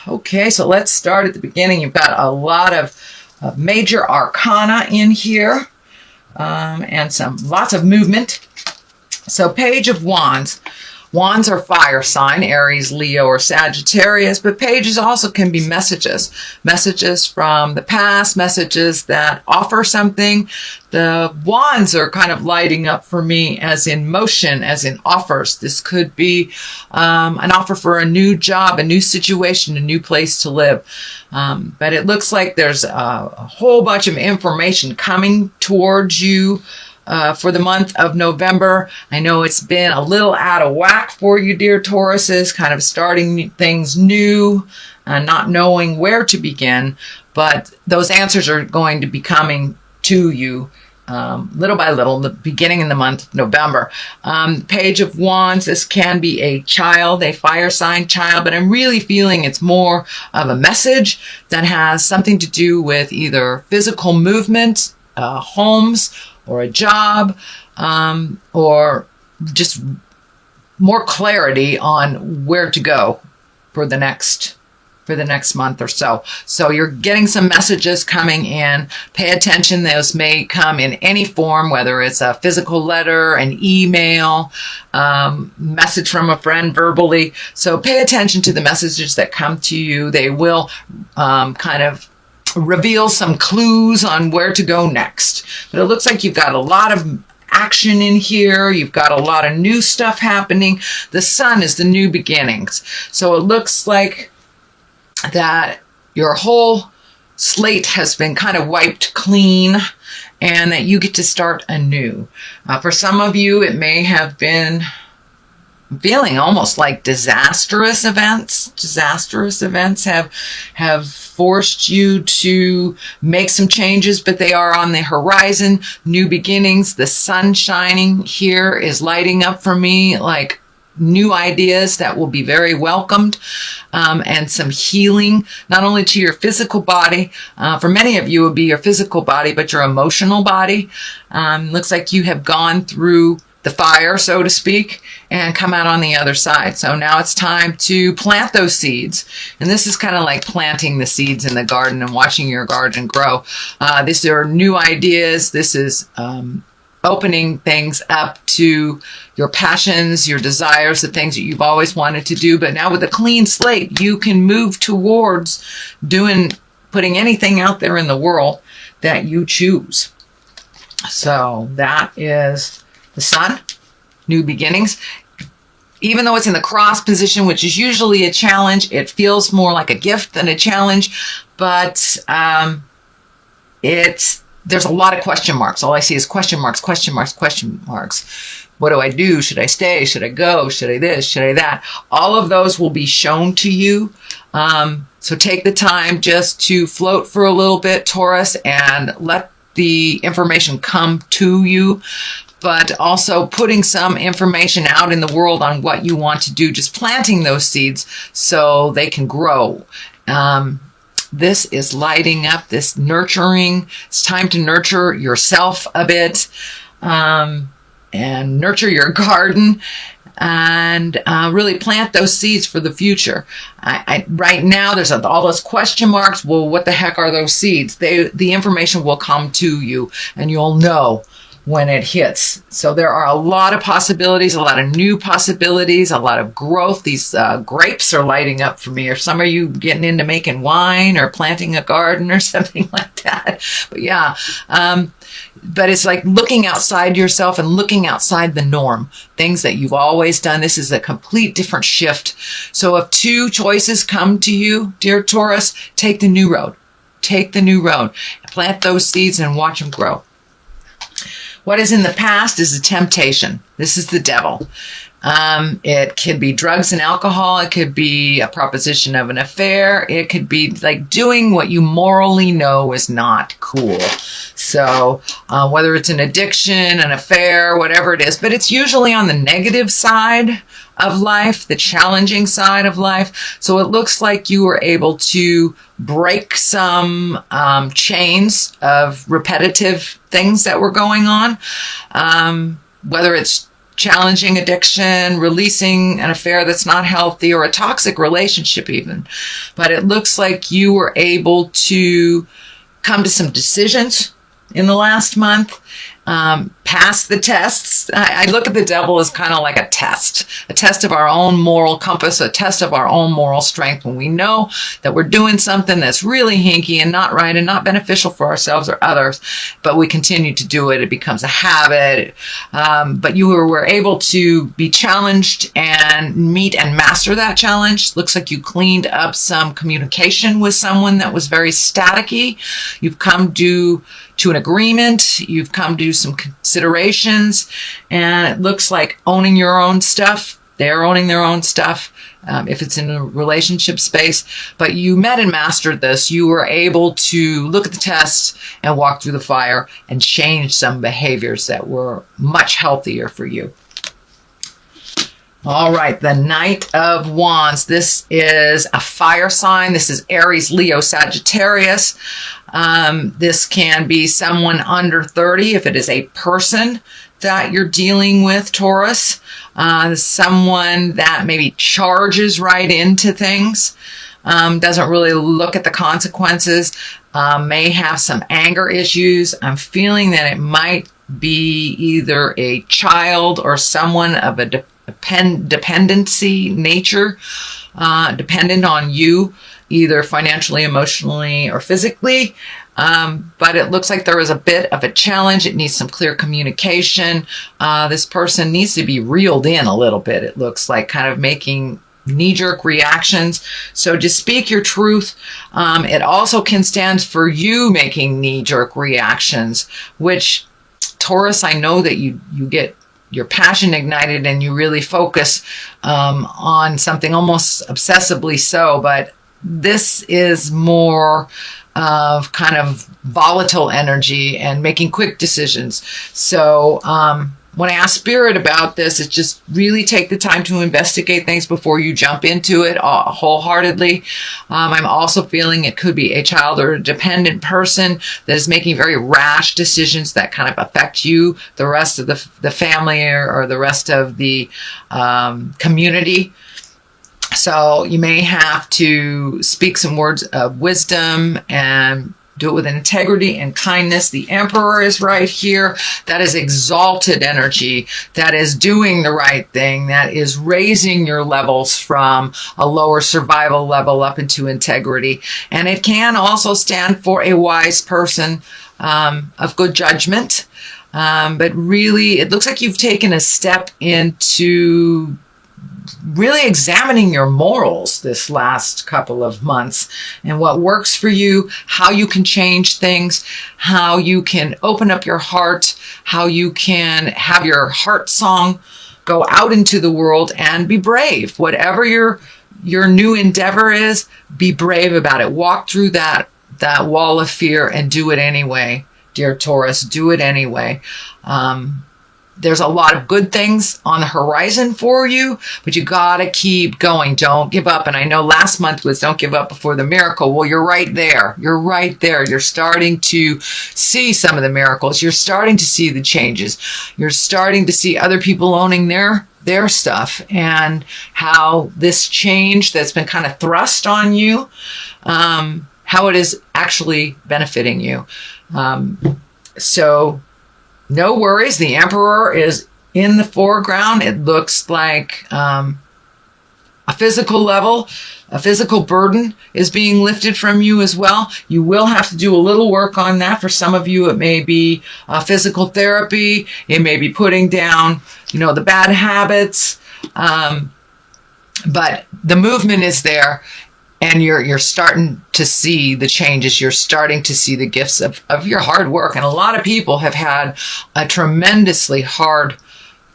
Okay, so let's start at the beginning. You've got a lot of major arcana in here, and lots of movement. So Page of Wands. Wands are fire sign, Aries, Leo, or Sagittarius, but pages also can be messages. Messages from the past, messages that offer something. The wands are kind of lighting up for me as in motion, as in offers. This could be an offer for a new job, a new situation, a new place to live. But it looks like there's a whole bunch of information coming towards you for the month of November. I know it's been a little out of whack for you, dear Tauruses, kind of starting things new and not knowing where to begin, but those answers are going to be coming to you little by little, the beginning in the month of November. Page of Wands, this can be a child, a fire sign child, but I'm really feeling it's more of a message that has something to do with either physical movement, homes, or a job, or just more clarity on where to go for the next month or so. So you're getting some messages coming in. Pay attention. Those may come in any form, whether it's a physical letter, an email, message from a friend verbally. So pay attention to the messages that come to you. They will kind of reveal some clues on where to go next. But it looks like you've got a lot of action in here. You've got a lot of new stuff happening. The sun is the new beginnings. So it looks like that your whole slate has been kind of wiped clean and that you get to start anew. For some of you, it may have been feeling almost like disastrous events. Disastrous events have forced you to make some changes, but they are on the horizon. New beginnings. The sun shining here is lighting up for me like new ideas that will be very welcomed, and some healing, not only to your physical body. For many of you, it would be your physical body, but your emotional body. Looks like you have gone through the fire, so to speak, and come out on the other side. So now it's time to plant those seeds. And this is kind of like planting the seeds in the garden and watching your garden grow. These are new ideas. This is opening things up to your passions, your desires, the things that you've always wanted to do. But now with a clean slate, you can move towards putting anything out there in the world that you choose. So that is the sun, new beginnings. Even though it's in the cross position, which is usually a challenge, it feels more like a gift than a challenge. But there's a lot of question marks. All I see is question marks, question marks, question marks. What do I do? Should I stay? Should I go? Should I this? Should I that? All of those will be shown to you. So take the time just to float for a little bit, Taurus, and let the information come to you. But also putting some information out in the world on what you want to do, just planting those seeds so they can grow. This is lighting up, this nurturing. It's time to nurture yourself a bit, and nurture your garden, and really plant those seeds for the future. Right now, there's all those question marks. Well, what the heck are those seeds? The information will come to you, and you'll know when it hits. So there are a lot of possibilities, a lot of new possibilities, a lot of growth. These grapes are lighting up for me. Or some of you getting into making wine or planting a garden or something like that. But yeah, but it's like looking outside yourself and looking outside the norm. Things that you've always done. This is a complete different shift. So if two choices come to you, dear Taurus, take the new road. Take the new road. Plant those seeds and watch them grow. What is in the past is a temptation. This is the devil. It could be drugs and alcohol. It could be a proposition of an affair. It could be like doing what you morally know is not cool. So whether it's an addiction, an affair, whatever it is, but it's usually on the negative side of life, the challenging side of life. So it looks like you were able to break some chains of repetitive things that were going on, whether it's challenging addiction, releasing an affair that's not healthy, or a toxic relationship even. But it looks like you were able to come to some decisions in the last month, pass the tests. I look at the devil as kind of like a test of our own moral compass, a test of our own moral strength. When we know that we're doing something that's really hinky and not right and not beneficial for ourselves or others, but we continue to do it, it becomes a habit. But you were able to be challenged and meet and master that challenge. Looks like you cleaned up some communication with someone that was very staticky. You've come to an agreement. You've come to some considerations, and it looks like owning your own stuff. They're owning their own stuff, if it's in a relationship space. But you met and mastered this. You were able to look at the test and walk through the fire and change some behaviors that were much healthier for you. All right, the Knight of Wands. This is a fire sign. This is Aries, Leo, Sagittarius. This can be someone under 30 if it is a person that you're dealing with, Taurus. Someone that maybe charges right into things, doesn't really look at the consequences, may have some anger issues. I'm feeling that it might be either a child or someone of a dependency nature, dependent on you, either financially, emotionally, or physically. But it looks like there is a bit of a challenge. It needs some clear communication. This person needs to be reeled in a little bit. It looks like kind of making knee-jerk reactions. So just speak your truth. It also can stand for you making knee-jerk reactions, which, Taurus, I know that you get your passion ignited and you really focus on something almost obsessively so, but this is more of kind of volatile energy and making quick decisions. So when I ask Spirit about this, it's just really take the time to investigate things before you jump into it wholeheartedly. I'm also feeling it could be a child or a dependent person that is making very rash decisions that kind of affect you, the rest of the family, or the rest of the community. So you may have to speak some words of wisdom and do it with integrity and kindness. The Emperor is right here. That is exalted energy. That is doing the right thing. That is raising your levels from a lower survival level up into integrity. And it can also stand for a wise person of good judgment. But really, it looks like you've taken a step into really examining your morals this last couple of months and what works for you, how you can change things, how you can open up your heart, how you can have your heart song go out into the world and be brave. Whatever your new endeavor is, be brave about it. Walk through that wall of fear and do it anyway, dear Taurus. Do it anyway. There's a lot of good things on the horizon for you, but you gotta keep going. Don't give up. And I know last month was don't give up before the miracle. Well, you're right there. You're right there. You're starting to see some of the miracles. You're starting to see the changes. You're starting to see other people owning their stuff, and how this change that's been kind of thrust on you, how it is actually benefiting you. So no worries. The Emperor is in the foreground. It looks like a physical level, a physical burden is being lifted from you as well. You will have to do a little work on that. For some of you, it may be physical therapy. It may be putting down, the bad habits. But the movement is there. And you're starting to see the changes. You're starting to see the gifts of your hard work. And a lot of people have had a tremendously hard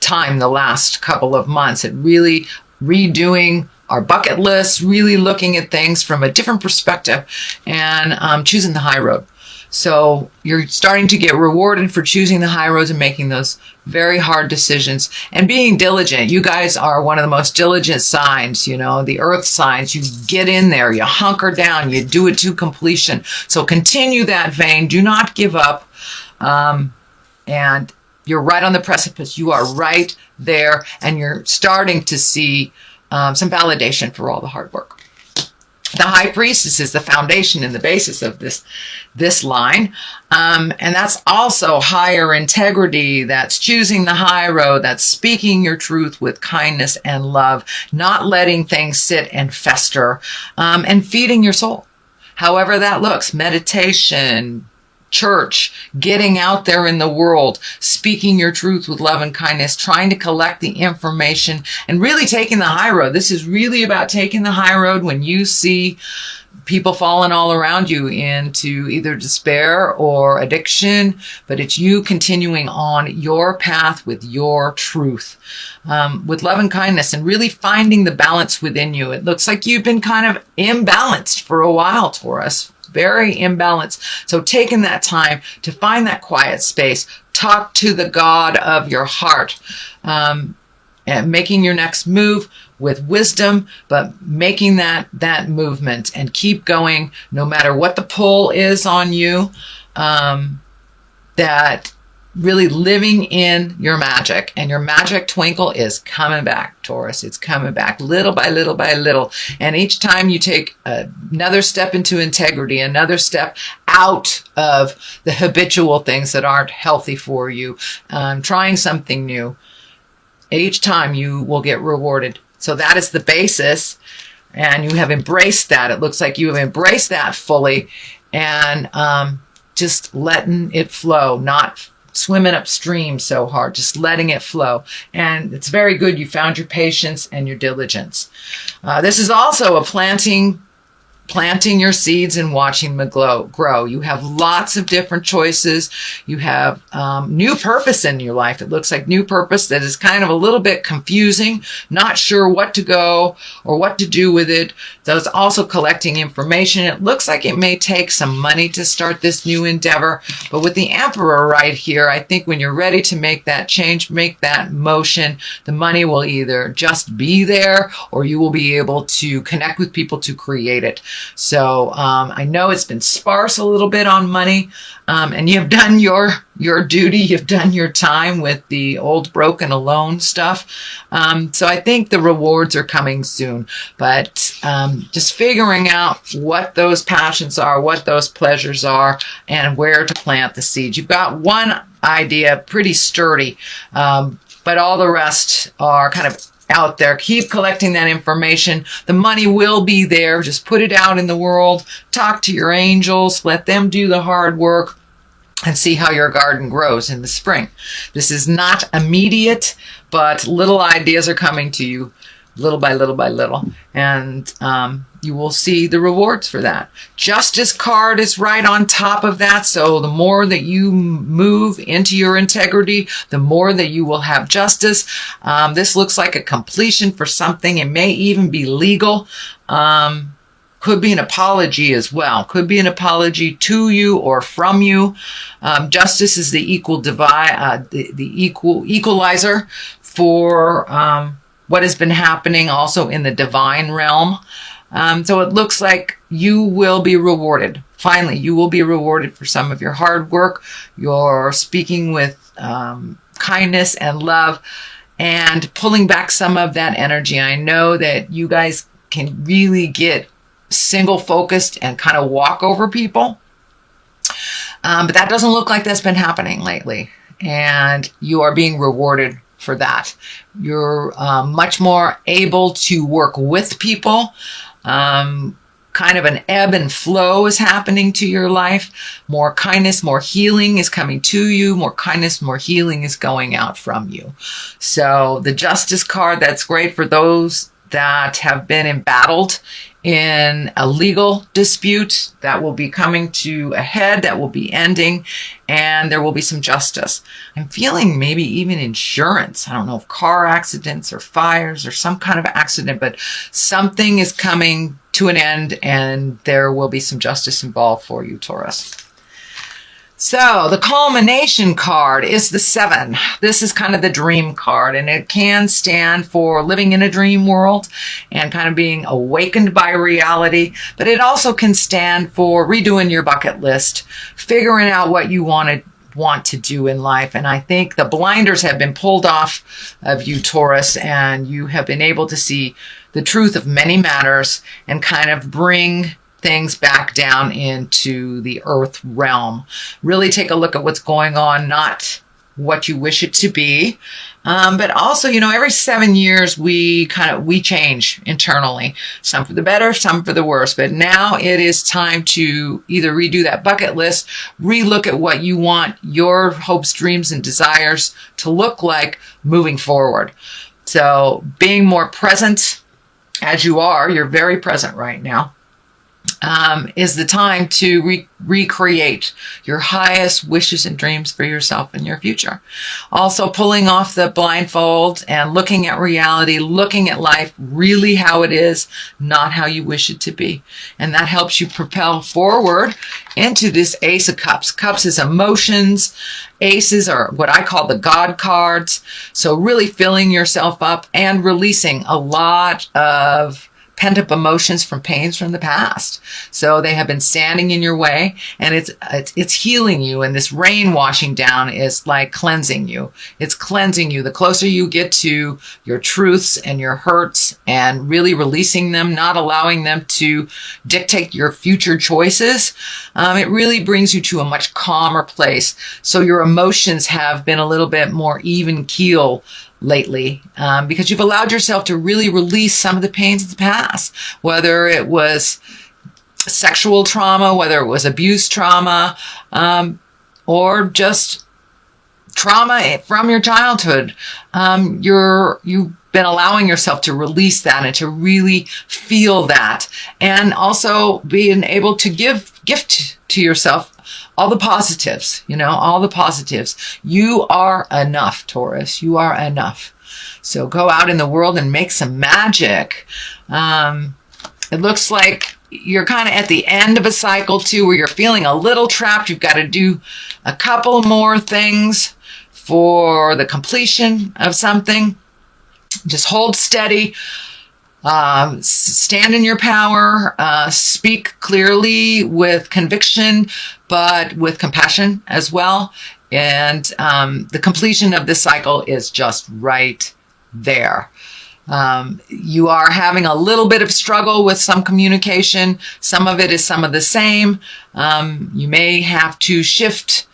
time the last couple of months at really redoing our bucket list, really looking at things from a different perspective, and choosing the high road. So you're starting to get rewarded for choosing the high roads and making those very hard decisions and being diligent. You guys are one of the most diligent signs, the earth signs. You get in there, you hunker down, you do it to completion. So continue that vein. Do not give up. And You're right on the precipice. You are right there, and you're starting to see some validation for all the hard work. The high priestess is the foundation and the basis of this line. And that's also higher integrity. That's choosing the high road. That's speaking your truth with kindness and love, not letting things sit and fester, and feeding your soul. However that looks, meditation, church, getting out there in the world, speaking your truth with love and kindness, trying to collect the information, and really taking the high road. This is really about taking the high road when you see people falling all around you into either despair or addiction, but it's you continuing on your path with your truth, with love and kindness, and really finding the balance within you. It looks like you've been kind of imbalanced for a while, Taurus. Very imbalanced. So taking that time to find that quiet space, talk to the God of your heart, and making your next move with wisdom, but making that movement and keep going no matter what the pull is on you, that really living in your magic, and your magic twinkle is coming back, Taurus. It's coming back little by little by little. And each time you take another step into integrity, another step out of the habitual things that aren't healthy for you, trying something new, each time you will get rewarded. So that is the basis, and you have embraced that. It looks like you have embraced that fully, and just letting it flow, not swimming upstream so hard, just letting it flow. And it's very good you found your patience and your diligence. This is also a planting your seeds and watching them grow. You have lots of different choices. You have new purpose in your life. It looks like new purpose that is kind of a little bit confusing, not sure what to go or what to do with it. So it's also collecting information. It looks like it may take some money to start this new endeavor, but with the Emperor right here, I think when you're ready to make that change, make that motion, the money will either just be there, or you will be able to connect with people to create it. So I know it's been sparse a little bit on money, and you've done your duty. You've done your time with the old broken alone stuff. So I think the rewards are coming soon. But just figuring out what those passions are, what those pleasures are, and where to plant the seeds. You've got one idea, pretty sturdy, but all the rest are kind of out there. Keep collecting that information. The money will be there. Just put it out in the world. Talk to your angels. Let them do the hard work, and see how your garden grows in the spring. This is not immediate, but little ideas are coming to you little by little by little. And you will see the rewards for that. Justice card is right on top of that. So the more that you move into your integrity, the more that you will have justice. This looks like a completion for something. It may even be legal. Could be an apology as well. Could be an apology to you or from you. Justice is the equalizer for what has been happening also in the divine realm. So it looks like you will be rewarded. Finally, you will be rewarded for some of your hard work, your speaking with kindness and love, and pulling back some of that energy. I know that you guys can really get single focused and kind of walk over people. But that doesn't look like that's been happening lately. And you are being rewarded for that. You're much more able to work with people. Kind of an ebb and flow is happening to your life. More kindness, more healing is coming to you. More kindness, more healing is going out from you. So the Justice card, that's great for those that have been embattled in a legal dispute that will be coming to a head, that will be ending, and there will be some justice. I'm feeling maybe even insurance. I don't know if car accidents or fires or some kind of accident, but something is coming to an end, and there will be some justice involved for you, Taurus. So the culmination card is the 7. This is kind of the dream card, and it can stand for living in a dream world and kind of being awakened by reality, but it also can stand for redoing your bucket list, figuring out what you want want to do in life. And I think the blinders have been pulled off of you, Taurus, and you have been able to see the truth of many matters and kind of bring things back down into the earth realm. Really take a look at what's going on, not what you wish it to be. But also, every 7 years we change internally, some for the better, some for the worse. But now it is time to either redo that bucket list, relook at what you want your hopes, dreams, and desires to look like moving forward. So being more present as you're very present right now, is the time to recreate your highest wishes and dreams for yourself and your future. Also pulling off the blindfold and looking at reality, looking at life really how it is, not how you wish it to be. And that helps you propel forward into this Ace of Cups. Cups is emotions. Aces are what I call the God cards. So really filling yourself up and releasing a lot of pent-up emotions from pains from the past. So they have been standing in your way, and it's healing you, and this rain washing down is like cleansing you. It's cleansing you. The closer you get to your truths and your hurts and really releasing them, not allowing them to dictate your future choices, it really brings you to a much calmer place. So your emotions have been a little bit more even keel lately, because you've allowed yourself to really release some of the pains of the past, whether it was sexual trauma, whether it was abuse trauma, or just trauma from your childhood. You've been allowing yourself to release that and to really feel that, and also being able to gift to yourself all the positives, all the positives. You are enough, Taurus. You are enough. So go out in the world and make some magic. It looks like you're kind of at the end of a cycle too, where you're feeling a little trapped. You've got to do a couple more things for the completion of something. Just hold steady. Stand in your power, speak clearly with conviction, but with compassion as well. And the completion of this cycle is just right there. You are having a little bit of struggle with some communication. Some of it is some of the same. You may have to shift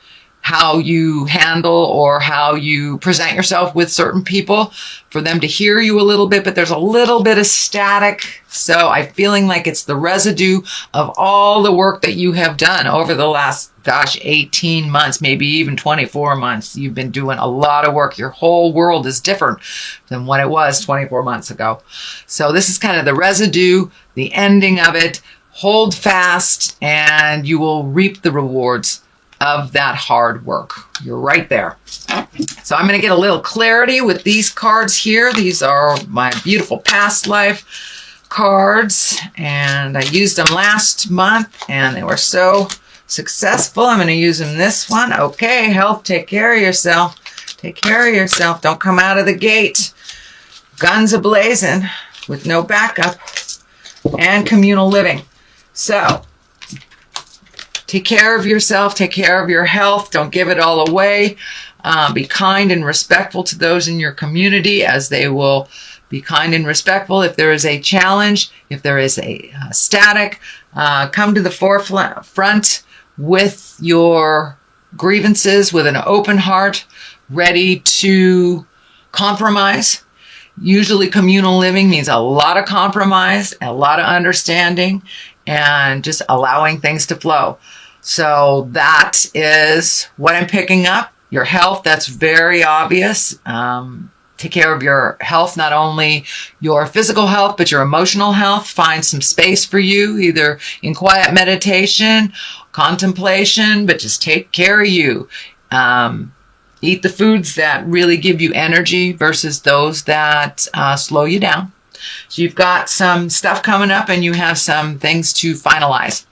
how you handle or how you present yourself with certain people for them to hear you a little bit, but there's a little bit of static. So I'm feeling like it's the residue of all the work that you have done over the last, 18 months, maybe even 24 months. You've been doing a lot of work. Your whole world is different than what it was 24 months ago. So this is kind of the residue, the ending of it. Hold fast and you will reap the rewards of that hard work. You're right there. So I'm going to get a little clarity with these cards here. These are my beautiful past life cards, and I used them last month and they were so successful. I'm going to use them this one. Okay, health, take care of yourself. Take care of yourself. Don't come out of the gate guns a-blazing with no backup. And communal living. So take care of yourself, take care of your health, don't give it all away. Be kind and respectful to those in your community, as they will be kind and respectful. If there is a challenge, if there is a static, come to the forefront with your grievances with an open heart, ready to compromise. Usually communal living means a lot of compromise, a lot of understanding, and just allowing things to flow. So that is what I'm picking up. Your health, that's very obvious. Take care of your health, not only your physical health, but your emotional health. Find some space for you, either in quiet meditation, contemplation, but just take care of you. Eat the foods that really give you energy versus those that slow you down. So you've got some stuff coming up and you have some things to finalize.